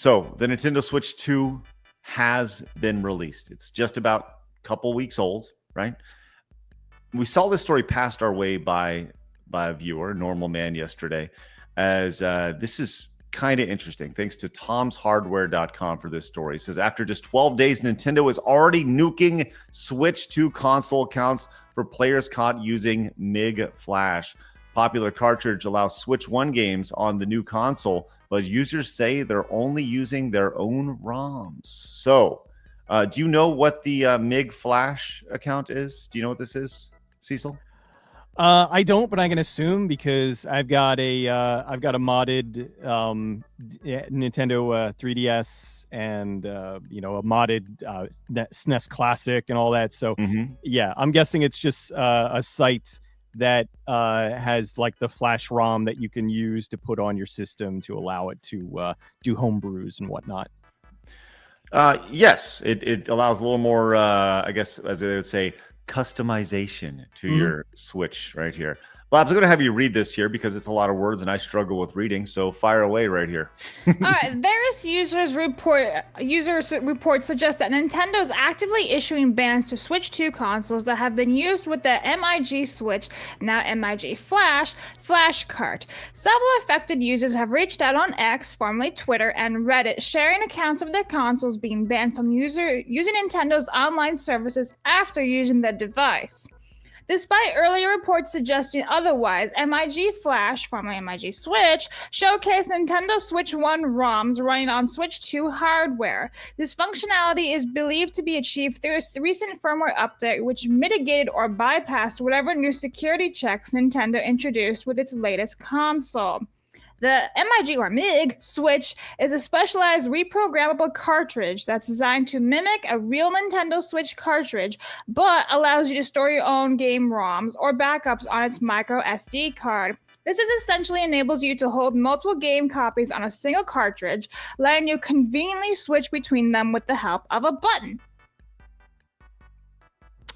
So the Nintendo Switch 2 has been released. It's just about a couple weeks old, right? We saw this story passed our way by a viewer, Normal Man, yesterday, as this is kind of interesting. Thanks to tomshardware.com for this story. It says after just 12 days, Nintendo is already nuking Switch 2 console accounts for players caught using MIG Flash. Popular cartridge allows Switch 1 games on the new console, but users say they're only using their own ROMs. So, do you know what the MIG Flash account is? Do you know what this is, Cecil? I don't, but I can assume because I've got a modded Nintendo 3DS and a modded SNES Classic and all that. So yeah, I'm guessing it's just a site that has like the flash ROM that you can use to put on your system to allow it to do homebrews and whatnot. Yes, it allows a little more, I guess, as they would say, customization to your Switch right here. Blabs, I'm going to have you read this here because it's a lot of words and I struggle with reading. So fire away right here. All right. Various users reports suggest that Nintendo is actively issuing bans to Switch 2 consoles that have been used with the MIG Switch, now MIG Flash cart. Several affected users have reached out on X, formerly Twitter, and Reddit, sharing accounts of their consoles being banned from using Nintendo's online services after using the device. Despite earlier reports suggesting otherwise, MIG Flash, formerly MIG Switch, showcased Nintendo Switch 1 ROMs running on Switch 2 hardware. This functionality is believed to be achieved through a recent firmware update which mitigated or bypassed whatever new security checks Nintendo introduced with its latest console. The MIG or MIG Switch is a specialized reprogrammable cartridge that's designed to mimic a real Nintendo Switch cartridge, but allows you to store your own game ROMs or backups on its micro SD card. This essentially enables you to hold multiple game copies on a single cartridge, letting you conveniently switch between them with the help of a button.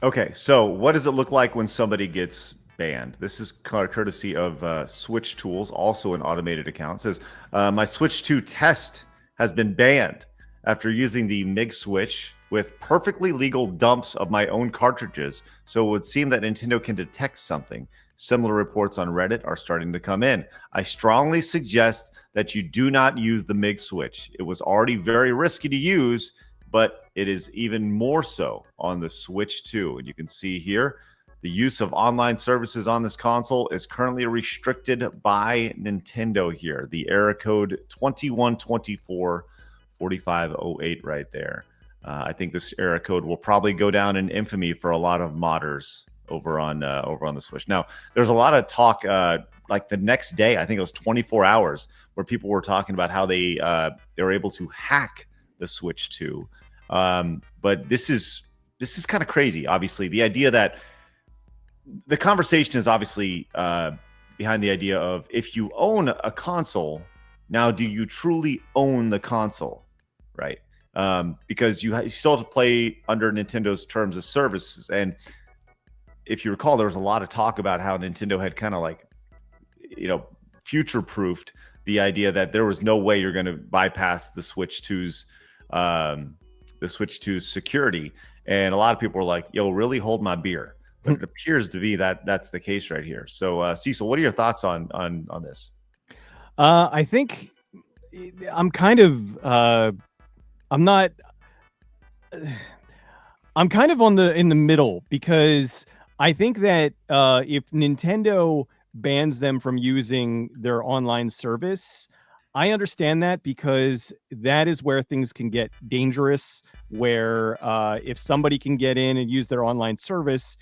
Okay, so what does it look like when somebody gets banned? This is courtesy of Switch Tools, also an automated account. It says, my Switch 2 test has been banned after using the MIG Switch with perfectly legal dumps of my own cartridges. So it would seem that Nintendo can detect something. Similar reports on Reddit are starting to come in. I strongly suggest that you do not use the MIG Switch. It was already very risky to use, but it is even more so on the Switch 2. And you can see here, the use of online services on this console is currently restricted by Nintendo here. The error code 21244508 right there. I think this error code will probably go down in infamy for a lot of modders over on the Switch. Now, there's a lot of talk like the next day, I think it was 24 hours, where people were talking about how they were able to hack the Switch 2. But this is kind of crazy. Obviously, the idea that the conversation is obviously behind the idea of if you own a console, now do you truly own the console, right? Because you still have to play under Nintendo's terms of services. And if you recall, there was a lot of talk about how Nintendo had kind of like, future-proofed the idea that there was no way you're going to bypass the Switch 2's security. And a lot of people were like, yo, really hold my beer. But it appears to be that that's the case right here. So, Cecil, what are your thoughts on this? I think I'm kind of I'm kind of in the middle, because I think that if Nintendo bans them from using their online service, I understand that, because that is where things can get dangerous, where if somebody can get in and use their online service,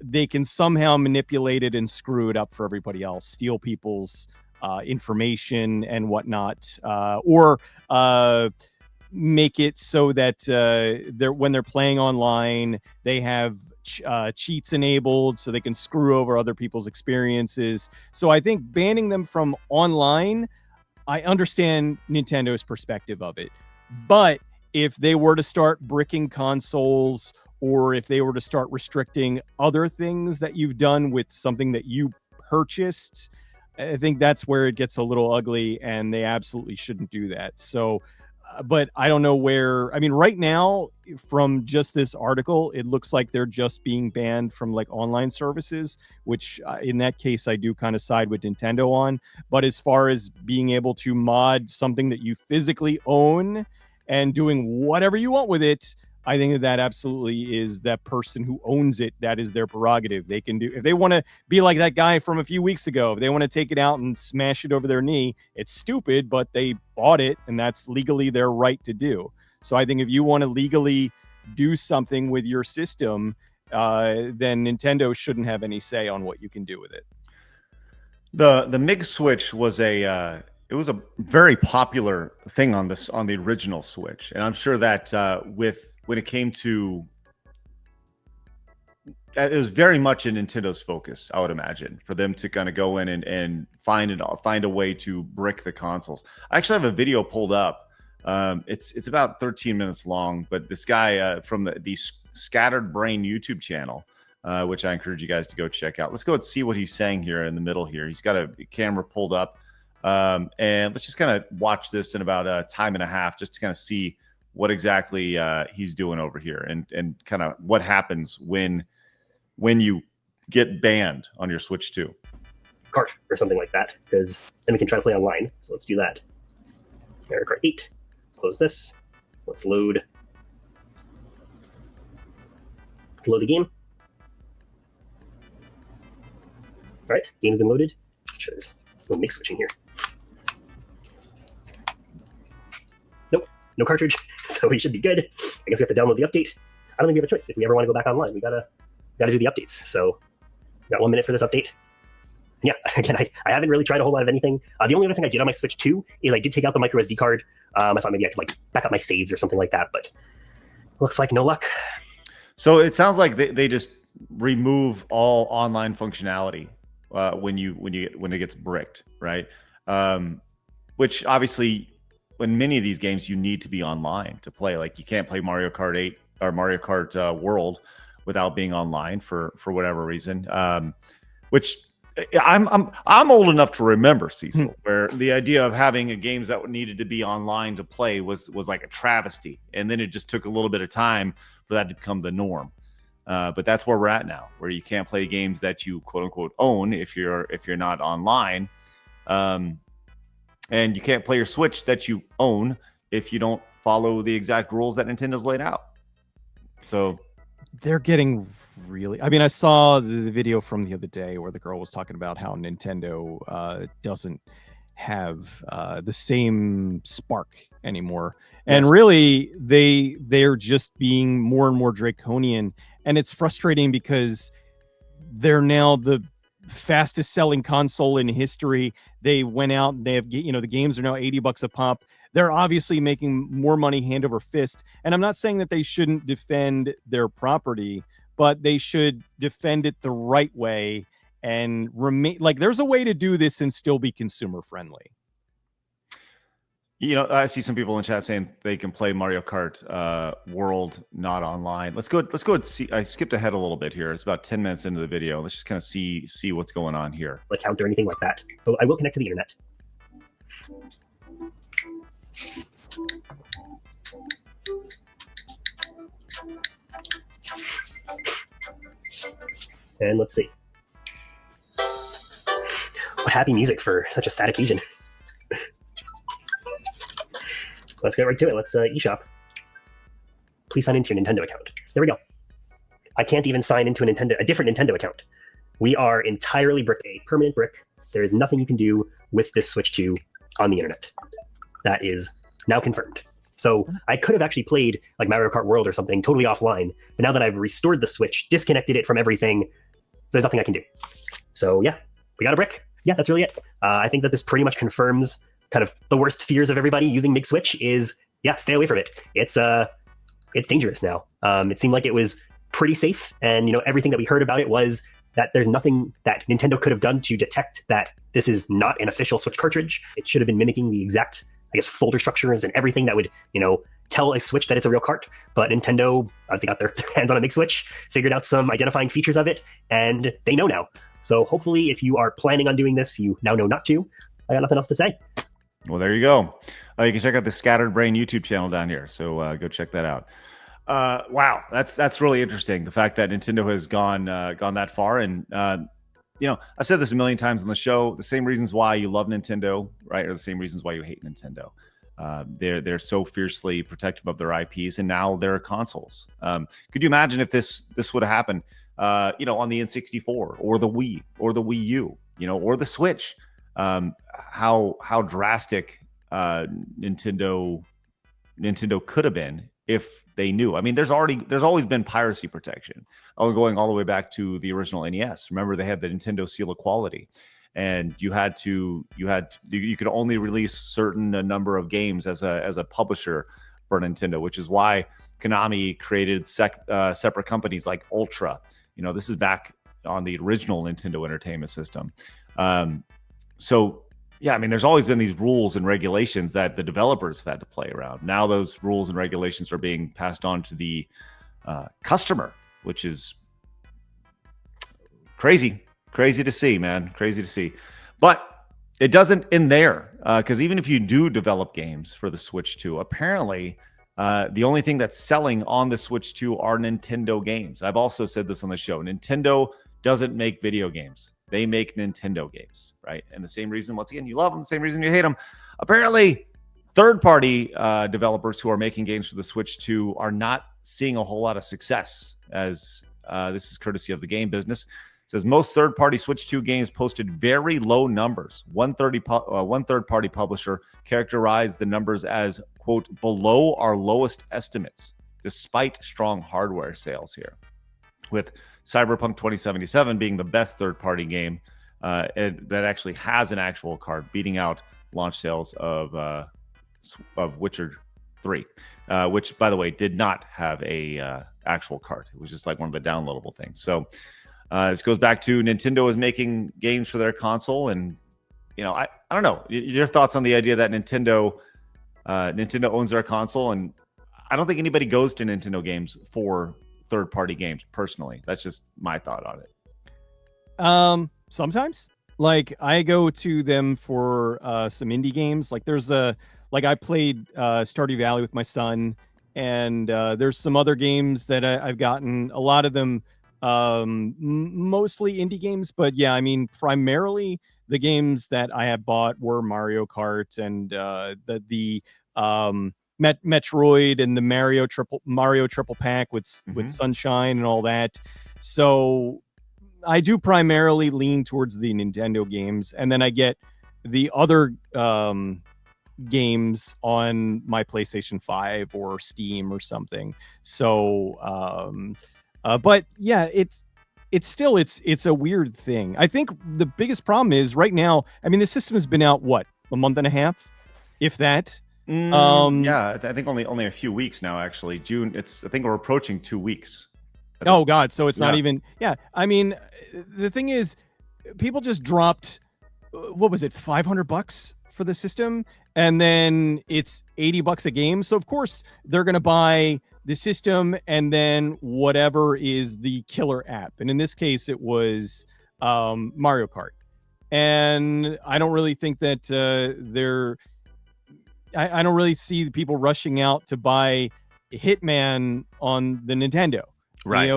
they can somehow manipulate it and screw it up for everybody else, steal people's information and whatnot, or make it so that when they're playing online, they have cheats enabled so they can screw over other people's experiences. So I think banning them from online, I understand Nintendo's perspective of it. But if they were to start bricking consoles, or if they were to start restricting other things that you've done with something that you purchased, I think that's where it gets a little ugly, and they absolutely shouldn't do that. So but I don't know where. I mean, right now, from just this article, it looks like they're just being banned from like online services, which in that case, I do kind of side with Nintendo on. But as far as being able to mod something that you physically own and doing whatever you want with it, I think that absolutely is that person who owns it. That is their prerogative. They can do, if they want to be like that guy from a few weeks ago, if they want to take it out and smash it over their knee, it's stupid, but they bought it and that's legally their right to do. So I think if you want to legally do something with your system, then Nintendo shouldn't have any say on what you can do with it. The MIG switch was a very popular thing on the original Switch, and I'm sure that when it came to, it was very much in Nintendo's focus, I would imagine, for them to kind of go in and find a way to brick the consoles. I actually have a video pulled up. It's about 13 minutes long, but this guy from the Scattered Brain YouTube channel, which I encourage you guys to go check out. Let's go and see what he's saying here in the middle here. He's got a camera pulled up. And let's just kind of watch this in about a time and a half, just to kind of see what exactly he's doing over here, and kind of what happens when you get banned on your Switch 2. Cart or something like that, because then we can try to play online. So let's do that. Mario Kart 8. Let's close this. Let's load. Let's load the game. All right, game's been loaded. Sure, there's no mix switching here. Nope, no cartridge, so we should be good. I guess we have to download the update. I don't think we have a choice. If we ever want to go back online, we gotta do the updates. So, got 1 minute for this update. Yeah, again, I haven't really tried a whole lot of anything. The only other thing I did on my Switch 2 is I did take out the micro SD card. I thought maybe I could like back up my saves or something like that, but looks like no luck. So it sounds like they just remove all online functionality when it gets bricked, right? Which obviously, in many of these games, you need to be online to play. Like you can't play Mario Kart 8 or Mario Kart World without being online for whatever reason. Which I'm old enough to remember, Cecil, where the idea of having games that needed to be online to play was like a travesty, and then it just took a little bit of time for that to become the norm. But that's where we're at now, where you can't play games that you quote unquote own if you're not online, and you can't play your Switch that you own if you don't follow the exact rules that Nintendo's laid out. So they're getting really, I mean, I saw the video from the other day where the girl was talking about how Nintendo doesn't have the same spark anymore. And really they're just being more and more draconian, and it's frustrating because they're now the fastest selling console in history. They went out and they have, the games are now $80 a pop. They're obviously making more money hand over fist. And I'm not saying that they shouldn't defend their property, but they should defend it the right way and remain like there's a way to do this and still be consumer friendly. I see some people in chat saying they can play Mario Kart World not online. Let's go and see. I skipped ahead a little bit here. It's about 10 minutes into the video. Let's just kind of see what's going on here. Account or anything like that. So I will connect to the internet. And let's see. What happy music for such a sad occasion. Let's get right to it. Let's eShop. Please sign into your Nintendo account. There we go. I can't even sign into a different Nintendo account. We are entirely bricked, a permanent brick. There is nothing you can do with this Switch 2 on the internet. That is now confirmed. So I could have actually played like Mario Kart World or something totally offline, but now that I've restored the Switch, disconnected it from everything, there's nothing I can do. So yeah, we got a brick. Yeah, that's really it. I think that this pretty much confirms kind of the worst fears of everybody using Big Switch is, yeah, stay away from it. It's dangerous now. It seemed like it was pretty safe, and everything that we heard about it was that there's nothing that Nintendo could have done to detect that this is not an official Switch cartridge. It should have been mimicking the exact, folder structures and everything that would, tell a Switch that it's a real cart. But Nintendo obviously got their hands on a Big Switch, figured out some identifying features of it, and they know now. So hopefully if you are planning on doing this, you now know not to. I got nothing else to say. Well, there you go. You can check out the Scattered Brain YouTube channel down here. So go check that out. Wow, that's really interesting. The fact that Nintendo has gone that far, and I've said this a million times on the show. The same reasons why you love Nintendo, right, are the same reasons why you hate Nintendo. They're so fiercely protective of their IPs, and now they're consoles. Could you imagine if this would have happened, on the N64 or the Wii or the Wii U, or the Switch? How drastic Nintendo could have been if they knew. I mean, there's always been piracy protection, going all the way back to the original NES. Remember, they had the Nintendo seal of quality, and you could only release certain number of games as a publisher for Nintendo, which is why Konami created separate companies like Ultra. This is back on the original Nintendo Entertainment System. So yeah, I mean, there's always been these rules and regulations that the developers have had to play around. Now those rules and regulations are being passed on to the customer, which is crazy to see, man. Crazy to see. But it doesn't end there, because even if you do develop games for the Switch 2, apparently the only thing that's selling on the Switch 2 are Nintendo games. I've also said this on the show. Nintendo doesn't make video games. They make Nintendo games, right? And the same reason, once again, you love them, the same reason you hate them. Apparently, third-party developers who are making games for the Switch 2 are not seeing a whole lot of success, as this is courtesy of the game business. It says most third-party Switch 2 games posted very low numbers. One third-party publisher characterized the numbers as, quote, below our lowest estimates, despite strong hardware sales here. With Cyberpunk 2077 being the best third-party game that actually has an actual card, beating out launch sales of Witcher 3, which, by the way, did not have a actual card. It was just like one of the downloadable things. So this goes back to Nintendo is making games for their console, and I don't know your thoughts on the idea that Nintendo owns their console, and I don't think anybody goes to Nintendo games for third-party games. Personally, that's just my thought on it. Sometimes, like, I go to them for some indie games. Like I played Stardew Valley with my son, and there's some other games that I've gotten. A lot of them mostly indie games, but yeah, I mean, primarily the games that I have bought were Mario Kart and the Metroid and the Mario triple pack with Sunshine and all that. So I do primarily lean towards the Nintendo games, and then I get the other games on my PlayStation 5 or Steam or something. So but yeah, it's a weird thing. I think the biggest problem is right now, I mean, the system has been out a month and a half, if that. Yeah, I think only a few weeks now. Actually, June. I think we're approaching 2 weeks. Oh God! So it's not even. Yeah, I mean, the thing is, people just dropped. What was it? $500 for the system, and then it's $80 a game. So of course they're gonna buy the system and then whatever is the killer app. And in this case, it was Mario Kart. And I don't really think that I don't really see the people rushing out to buy Hitman on the Nintendo. Right.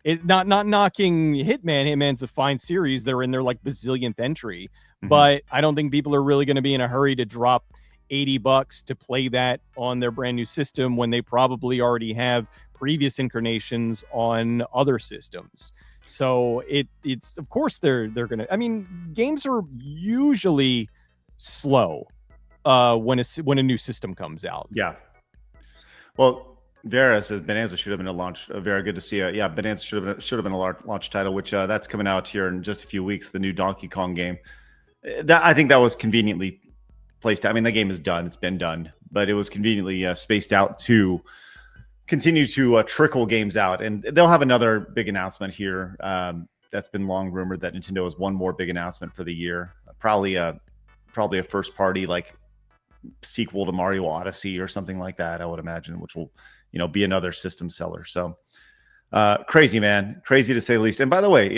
It not knocking Hitman. Hitman's a fine series. They're in their like bazillionth entry, but I don't think people are really going to be in a hurry to drop $80 to play that on their brand new system when they probably already have previous incarnations on other systems. So it's of course they're going to. I mean, games are usually slow when a new system comes out. Yeah. Well, Vera says Bonanza should have been a launch. Vera, good to see you. Yeah, Bonanza should have been a launch title, which that's coming out here in just a few weeks. The new Donkey Kong game. I think that was conveniently placed. I mean, the game is done; it's been done, but it was conveniently spaced out to continue to trickle games out, and they'll have another big announcement here. That's been long rumored that Nintendo has one more big announcement for the year. Probably a first party like sequel to Mario Odyssey or something like that, I would imagine, which will be another system seller. So crazy, man, crazy to say the least. And by the way,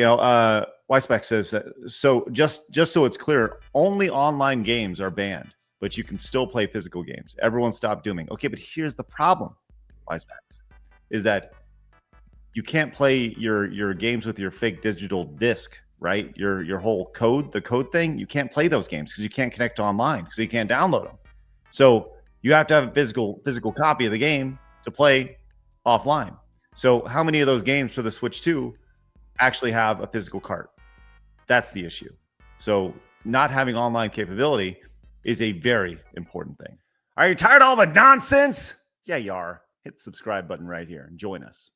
Weisbeck says so just so it's clear, only online games are banned. but you can still play physical games. Everyone stopped dooming. Okay, but here's the problem, Wisebacks, is that you can't play your games with your fake digital disc, right? Your whole code, the code thing, you can't play those games because you can't connect online, because you can't download them. So you have to have a physical copy of the game to play offline. So how many of those games for the Switch 2 actually have a physical cart? That's the issue. So not having online capability is a very important thing. Are you tired of all the nonsense? Yeah, you are. Hit the subscribe button right here and join us.